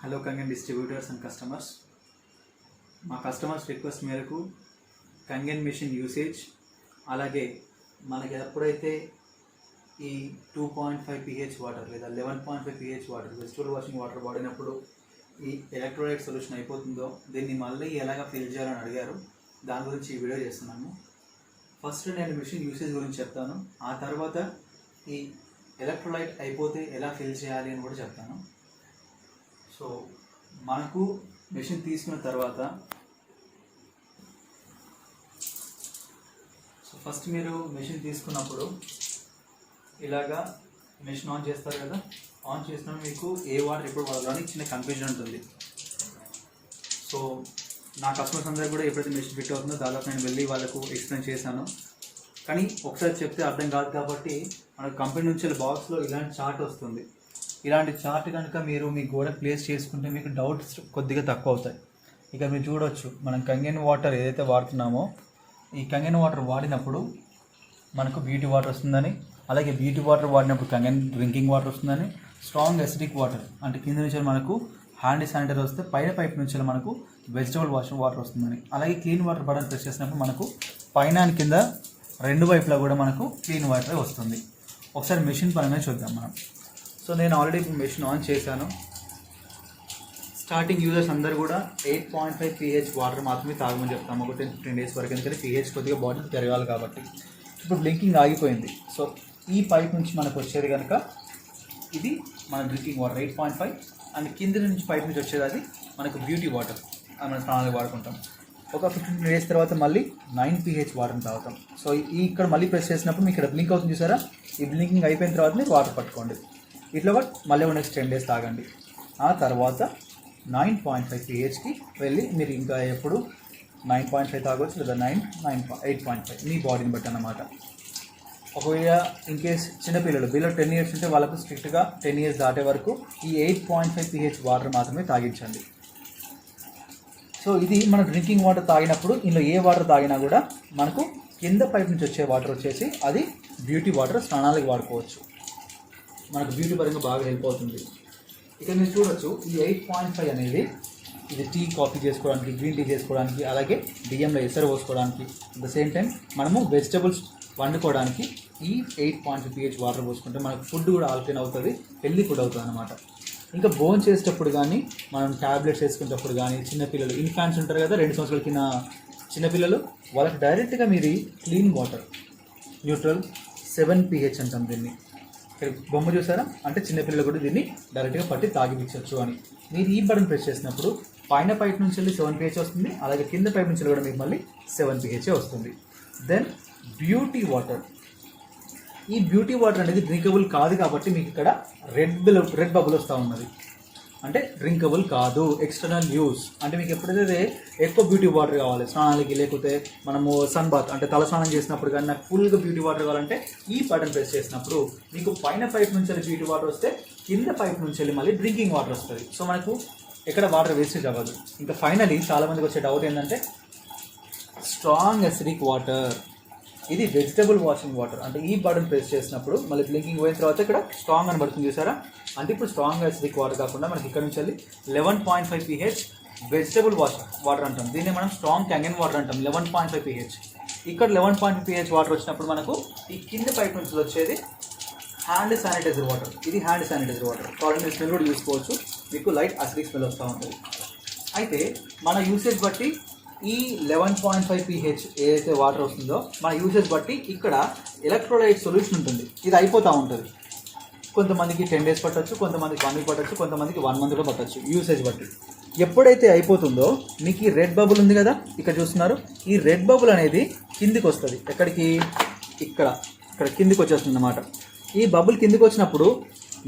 Hello Kangen distributors and customers. మా customers request మేరకు Kangen machine usage, అలాగే మనకి ఎప్పుడైతే ఈ 2.5 pH వాటర్ లేదా 11.5 pH water vegetable washing water వాడినప్పుడు ఈ ఎలక్ట్రోలైట్ సొల్యూషన్ అయిపోతుందో దీన్ని మళ్ళీ ఎలాగ ఫిల్ చేయాలని అడిగారు. దాని గురించి ఈ వీడియో చేస్తున్నాను. ఫస్ట్ నేను మిషన్ యూసేజ్ గురించి చెప్తాను, ఆ తర్వాత ఈ ఎలక్ట్రోలైట్ అయిపోతే ఎలా ఫిల్ చేయాలి అని కూడా చెప్తాను. సో మనకు మెషిన్ తీసుకున్న తర్వాత ఫస్ట్ మీరు మెషిన్ తీసుకున్నప్పుడు ఇలాగా మెషిన్ ఆన్ చేస్తారు కదా, ఆన్ చేసినప్పుడు మీకు ఏ వాటర్ ఎప్పుడు వాడాలని చిన్న కన్ఫ్యూజన్ ఉంటుంది. సో నా కస్టమర్స్ అందరూ కూడా ఎప్పుడైతే మెషిన్ ఫిట్ అవుతుందో దాదాపు నేను వెళ్ళి వాళ్ళకు ఎక్స్ప్లెయిన్ చేశాను. కానీ ఒకసారి చెప్తే అర్థం కాదు కాబట్టి మన కంపెనీ నుంచి బాక్స్లో ఇలాంటి చార్ట్ వస్తుంది. ఇలాంటి చార్ట్ కనుక మీరు మీ గోడ ప్లేస్ చేసుకుంటే మీకు డౌట్స్ కొద్దిగా తక్కువ అవుతాయి. ఇక మీరు చూడవచ్చు, మనం కంగన్ వాటర్ ఏదైతే వాడుతున్నామో ఈ కంగన్ వాటర్ వాడినప్పుడు మనకు బ్యూటీ వాటర్ వస్తుందని, అలాగే బ్యూటీ వాటర్ వాడినప్పుడు కంగన్ డ్రింకింగ్ వాటర్ వస్తుందని, స్ట్రాంగ్ అసిడిక్ వాటర్ అంటే కింద నుంచి మనకు హ్యాండ్ శానిటైజర్ వస్తే పైన పైప్ నుంచి మనకు వెజిటబుల్ వాషింగ్ వాటర్ వస్తుందని, అలాగే క్లీన్ వాటర్ బటన్ ప్రెస్ చేసినప్పుడు మనకు పైన కింద రెండు వైపులా కూడా మనకు క్లీన్ వాటరే వస్తుంది. ఒకసారి మెషిన్ పరంగా చూద్దాం మనం. సో నేను ఆల్రెడీ మెషిన్ ఆన్ చేశాను. స్టార్టింగ్ యూజర్స్ అందరూ కూడా 8.5 pH వాటర్ మాత్రమే తాగమని చెప్తాము ఒక 10-15 డేస్ వరకు, ఎందుకంటే pH కొద్దిగా బాడీ పెరగాలి కాబట్టి. ఇప్పుడు బ్లింకింగ్ ఆగిపోయింది. సో ఈ పైప్ నుంచి మనకు వచ్చేది కనుక ఇది మన డ్రింకింగ్ వాటర్ 8.5, అండ్ కింద నుంచి పైప్ నుంచి వచ్చేది అది మనకు బ్యూటీ వాటర్, మన స్నానాలకు వాడుకుంటాం. ఒక 15 డేస్ తర్వాత మళ్ళీ 9 pH వాటర్ని తాగుతాం. సో ఇక్కడ మళ్ళీ ప్రెస్ చేసినప్పుడు మీకు ఇక్కడ బ్లింక్ అవుతుంది చూసారా, ఈ బ్లింకింగ్ అయిపోయిన తర్వాత మీరు వాటర్ పట్టుకోండి. ఇట్లా మళ్ళీ నెక్స్ట్ 10 డేస్ తాగండి. ఆ తర్వాత 9.5 pHకి వెళ్ళి మీరు ఇంకా ఎప్పుడు 9.5 తాగొచ్చు, లేదా 8.5 మీ బాడీని బట్టి అన్నమాట. ఒకవేళ ఇన్కేస్ చిన్నపిల్లలు బిలో 10 years ఉంటే వాళ్ళకు స్ట్రిక్ట్గా 10 years దాటే వరకు ఈ 8.5 pH వాటర్ మాత్రమే తాగించండి. సో ఇది మన డ్రింకింగ్ వాటర్ తాగినప్పుడు ఇందులో ఏ వాటర్ తాగినా కూడా మనకు కింద పైప్ నుంచి వచ్చే వాటర్ వచ్చేసి అది బ్యూటీ వాటర్, స్నానాలకు వాడుకోవచ్చు. మనకు బ్యూటీ పరంగా బాగా హెల్ప్ అవుతుంది. ఇక్కడ మీరు చూడొచ్చు, ఈ 8.5 అనేది ఇది టీ కాఫీ చేసుకోవడానికి, గ్రీన్ టీ చేసుకోవడానికి, అలాగే బియ్యంలో ఎసరు పోసుకోవడానికి, అట్ ద సేమ్ టైం మనము వెజిటబుల్స్ వండుకోవడానికి ఈ 8.5 pH వాటర్ పోసుకుంటే మనకు ఫుడ్ కూడా ఆల్కలైన్ అవుతుంది, హెల్దీ ఫుడ్ అవుతుంది అన్నమాట. ఇంకా బోన్ చేసేటప్పుడు కానీ, మనం ట్యాబ్లెట్స్ వేసుకునేటప్పుడు కానీ, చిన్నపిల్లలు ఇన్ఫాంట్స్ ఉంటారు కదా 2 సంవత్సరాల కింద చిన్నపిల్లలు, వాళ్ళకి డైరెక్ట్గా మీరు క్లీన్ వాటర్ న్యూట్రల్ 7 pH అంటాం దీన్ని. బొమ్మ చూసారా, అంటే చిన్నపిల్లలు కూడా దీన్ని డైరెక్ట్గా పట్టి తాగిపించవచ్చు అని. మీరు ఈ బటన్ ప్రెస్ చేసినప్పుడు పైన పైప్ నుంచి వెళ్ళి 7 pH వస్తుంది, అలాగే కింద పైప్ నుంచి కూడా మీకు మళ్ళీ 7 pH వస్తుంది. Then beauty water. ఈ బ్యూటీ వాటర్ అనేది డ్రింకబుల్ కాదు కాబట్టి మీకు ఇక్కడ రెడ్ బబుల్ వస్తూ ఉన్నది, అంటే డ్రింకబుల్ కాదు, ఎక్స్టర్నల్ యూస్. అంటే మీకు ఎప్పుడైతే ఎక్కువ బ్యూటీ వాటర్ కావాలి స్నానాలకి, లేకపోతే మనము సన్ బాత్ అంటే తల స్నానం చేసినప్పుడు కానీ నాకు ఫుల్గా బ్యూటీ వాటర్ కావాలంటే ఈ బటన్ ప్రెస్ చేసినప్పుడు మీకు పైన పైప్ నుంచి వెళ్ళి బ్యూటీ వాటర్ వస్తే కింద పైప్ నుంచి వెళ్ళి మళ్ళీ డ్రింకింగ్ వాటర్ వస్తుంది. సో మనకు ఎక్కడ వాటర్ వేస్టేజ్ అవ్వదు. ఇంకా ఫైనలీ చాలామందికి వచ్చే డౌట్ ఏంటంటే స్ట్రాంగ్ అసిడిక్ వాటర్, ఇది వెజిటబుల్ వాషింగ్ వాటర్. అంటే ఈ బటన్ ప్రెస్ చేసినప్పుడు మళ్ళీ బ్లింకింగ్ పోయిన తర్వాత ఇక్కడ స్ట్రాంగ్ అని పడుతుంది చూసారా, అంటే ఇప్పుడు స్ట్రాంగ్ అసిడిక్ వాటర్ కాకుండా మనకి ఇక్కడ నుంచి వెళ్ళి 11.5 pH వెజిటబుల్ వాటర్ అంటాం. దీన్ని మనం స్ట్రాంగ్ కంగన్ వాటర్ అంటాం 11.5 pH. ఇక్కడ 11.5 pH వాటర్ వచ్చినప్పుడు మనకు ఈ కింద పైప్ నుంచి వచ్చేది హ్యాండ్ శానిటైజర్ వాటర్. ఇది హ్యాండ్ శానిటైజర్ వాటర్, కావాలంటే స్మెల్ కూడా చూసుకోవచ్చు, మీకు లైట్ అసిడిక్ స్మెల్ వస్తూ ఉంటుంది. అయితే మన యూసేజ్ బట్టి ఈ 11.5 pH ఏదైతే వాటర్ వస్తుందో మన యూసేజ్ బట్టి ఇక్కడ ఎలక్ట్రోలైట్ సొల్యూషన్ ఉంటుంది, ఇది అయిపోతూ ఉంటుంది. కొంతమందికి 10 days పట్టచ్చు, కొంతమందికి 1 week పట్టచ్చు, కొంతమందికి 1 month కూడా పట్టచ్చు యూసేజ్ బట్టి. ఎప్పుడైతే అయిపోతుందో మీకు ఈ రెడ్ బబుల్ ఉంది కదా ఇక్కడ చూస్తున్నారు, ఈ రెడ్ బబుల్ అనేది కిందికి వస్తుంది. ఎక్కడికి? ఇక్కడ కిందికి వచ్చేస్తుంది అన్నమాట. ఈ బబుల్ కిందికి వచ్చినప్పుడు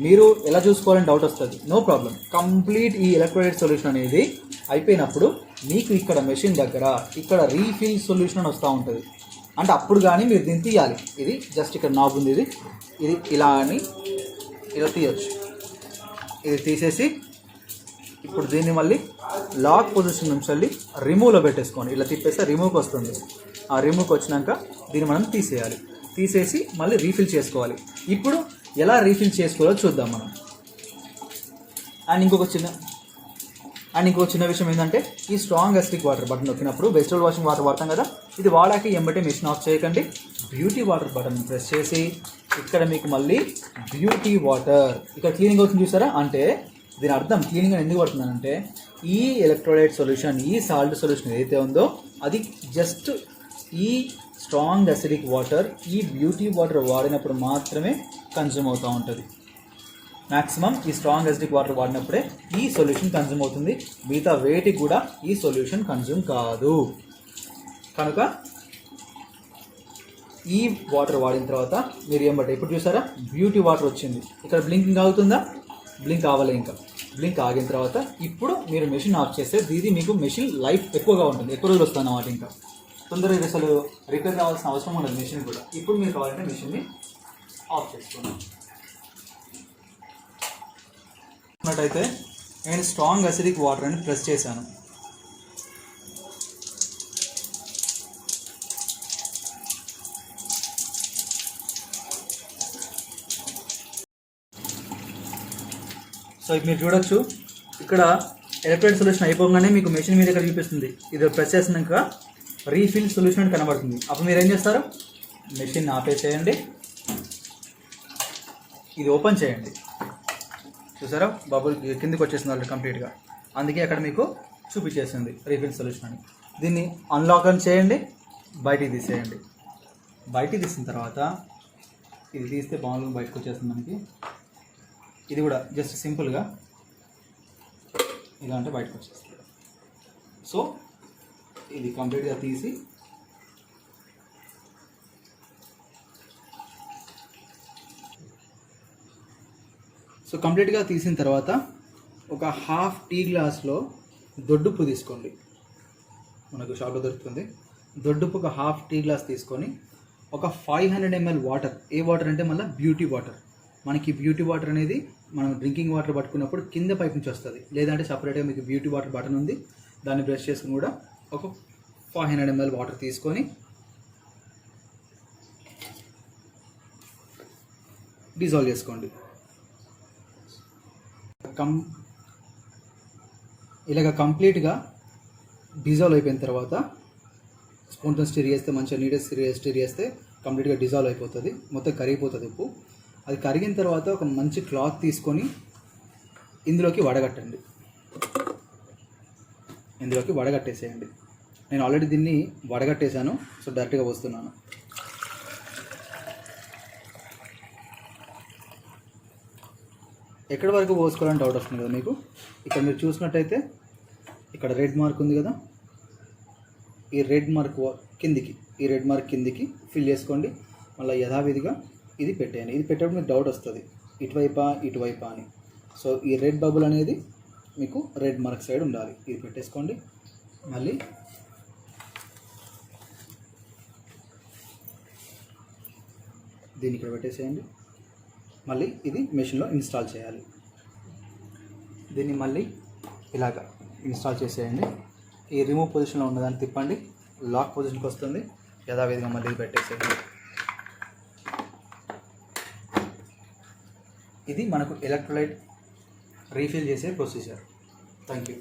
మీరు ఎలా చూసుకోవాలని డౌట్ వస్తుంది. నో ప్రాబ్లం, కంప్లీట్ ఈ ఎలక్ట్రోలైట్ సొల్యూషన్ అనేది అయిపోయినప్పుడు మీకు ఇక్కడ మెషిన్ దగ్గర ఇక్కడ రీఫిల్ సొల్యూషన్ అని వస్తూ ఉంటుంది. అంటే అప్పుడు కానీ మీరు దీన్ని తీయాలి. ఇది జస్ట్ ఇక్కడ నాబ్ ఉంది, ఇది ఇలా అని ఇలా తీయచ్చు. ఇది తీసేసి ఇప్పుడు దీన్ని మళ్ళీ లాక్ పొజిషన్ నుంచి వెళ్ళి రిమూవ్లో పెట్టేసుకోండి. ఇలా తిప్పేస్తే రిమూవ్కి వస్తుంది. ఆ రిమూవ్కి వచ్చినాక దీన్ని మనం తీసేసి మళ్ళీ రీఫిల్ చేసుకోవాలి. ఇప్పుడు ఎలా రీఫిల్ చేసుకోవాలో చూద్దాం మనం. అండ్ ఇంకొక చిన్న అండ్ ఇంకో చిన్న విషయం ఏంటంటే ఈ స్ట్రాంగ్ అసిడిక్ వాటర్ బటన్ నొక్కినప్పుడు వెజిటబుల్ వాషింగ్ వాటర్ వాడతాం కదా, ఇది వాడాక ఎంబటే మెషిన్ ఆఫ్ చేయకండి. బ్యూటీ వాటర్ బటన్ ప్రెస్ చేసి ఇక్కడ మీకు మళ్ళీ బ్యూటీ వాటర్ ఇక్కడ క్లీనింగ్ అవుతుంది చూసారా. అంటే దీని అర్థం క్లీనింగ్ ఎందుకు పడుతుందంటే ఈ ఎలక్ట్రోలైట్ సొల్యూషన్, ఈ సాల్ట్ సొల్యూషన్ ఏదైతే ఉందో అది జస్ట్ ఈ స్ట్రాంగ్ అసిడిక్ వాటర్ ఈ బ్యూటీ వాటర్ వాడినప్పుడు మాత్రమే కన్జ్యూమ్ అవుతూ ఉంటుంది. మ్యాక్సిమం ఈ స్ట్రాంగ్ అసిడిక్ వాటర్ వాడినప్పుడే ఈ సొల్యూషన్ కన్జ్యూమ్ అవుతుంది. మిగతా వేటికి కూడా ఈ సొల్యూషన్ కన్జ్యూమ్ కాదు. కనుక ఈ వాటర్ వాడిన తర్వాత మీరు ఏమంటే ఇప్పుడు చూసారా బ్యూటీ వాటర్ వచ్చింది. ఇక్కడ బ్లింకింగ్ ఆగుతుందా? బ్లింక్ ఆగలే. ఇంకా బ్లింక్ ఆగిన తర్వాత ఇప్పుడు మీరు మెషిన్ ఆఫ్ చేస్తే ఇది మీకు మెషిన్ లైఫ్ ఎక్కువగా ఉంటుంది, ఎక్కువ రోజులు వస్తుంది అన్నమాట. ఇంకా తొందరగా ఇది అసలు రిపేర్ కావాల్సిన అవసరం ఉండదు మెషిన్ కూడా. ఇప్పుడు మీరు కావాలంటే మెషిన్ని ఆఫ్ చేసుకున్నాం. అయితే నేను స్ట్రాంగ్ అసిడిక్ వాటర్ అని ప్రెస్ చేశాను. సో ఇప్పుడు మీరు చూడొచ్చు ఇక్కడ ఎలక్ట్రోలైట్ సొల్యూషన్ అయిపోగానే మీకు మెషిన్ మీద ఇక్కడ చూపిస్తుంది. ఇది ప్రెస్ చేసినాక రీఫిల్ సొల్యూషన్ అని కనబడుతుంది. అప్పుడు మీరు ఏం చేస్తారు, మెషిన్ ఆపేసేయండి, ఇది ఓపెన్ చేయండి. చూసారా బబుల్ కిందకి వచ్చేసింది ఆల్రెడీ కంప్లీట్గా. అందుకే అక్కడ మీకు చూపించేసింది రీఫిల్ సొల్యూషన్ అని. దీన్ని అన్లాక్ అని చేయండి, బయటికి తీసేయండి. బయటికి తీసిన తర్వాత ఇది తీస్తే బాగా బయటకు వచ్చేస్తుంది మనకి. ఇది కూడా జస్ట్ సింపుల్గా ఇలా అంటే బయటకు వచ్చేస్తుంది. సో ఇది కంప్లీట్గా తీసి కంప్లీట్గా తీసిన తర్వాత ఒక హాఫ్ టీ గ్లాస్లో దొడ్డుప్పు తీసుకోండి. మనకు షాప్లో దొరుకుతుంది. దొడ్డుప్పు ఒక హాఫ్ టీ గ్లాస్ తీసుకొని ఒక 500 ml వాటర్. ఏ వాటర్ అంటే మళ్ళీ బ్యూటీ వాటర్. మనకి బ్యూటీ వాటర్ అనేది మనం డ్రింకింగ్ వాటర్ పట్టుకున్నప్పుడు కింద పైప్ నుంచి వస్తుంది. లేదంటే సపరేట్గా మీకు బ్యూటీ వాటర్ బటన్ ఉంది, దాన్ని బ్రష్ చేసుకుని కూడా ఒక 500 ml వాటర్ తీసుకొని డిజాల్వ్ చేసుకోండి. ఇలాగ కంప్లీట్గా డిజాల్వ్ అయిపోయిన తర్వాత స్పూన్తో స్టిర్ చేస్తే మంచిగా నీట్గా స్టిర్ చేస్తే కంప్లీట్గా డిజాల్వ్ అయిపోతుంది, మొత్తం కరిగిపోతుంది ఉప్పు. అది కరిగిన తర్వాత ఒక మంచి క్లాత్ తీసుకొని ఇందులోకి వడగట్టండి. ఇందులోకి వడగట్టేసేయండి. నేను ఆల్రెడీ దీన్ని వడగట్టేశాను, సో డైరెక్ట్గా పోస్తున్నాను. ఎక్కడి వరకు పోసుకోవాలని డౌట్ వస్తుంది కదా మీకు. ఇక్కడ మీరు చూసినట్టయితే ఇక్కడ రెడ్ మార్క్ ఉంది కదా, ఈ రెడ్ మార్క్ కిందికి ఫిల్ చేసుకోండి. మళ్ళీ యథావిధిగా ఇది పెట్టేయండి. ఇది పెట్టేటప్పుడు మీకు డౌట్ వస్తుంది ఇటువైపా అని. సో ఈ రెడ్ బబుల్ అనేది మీకు రెడ్ మార్క్ సైడ్ ఉండాలి. ఇది పెట్టేసుకోండి. మళ్ళీ దీన్ని ఇక్కడ పెట్టేసేయండి. మళ్ళీ ఇది మెషిన్లో ఇన్స్టాల్ చేయాలి. దీన్ని మళ్ళీ ఇలాగా ఇన్స్టాల్ చేసేయండి. ఈ రిమూవ్ పొజిషన్లో ఉన్నదాన్ని తిప్పండి, లాక్ పొజిషన్కి వస్తుంది. యథావిధిగా మళ్ళీ ఇది పెట్టేసేయండి. ఇది మనకు ఎలక్ట్రోలైట్ రీఫిల్ చేసే ప్రొసీజర్. Thank you.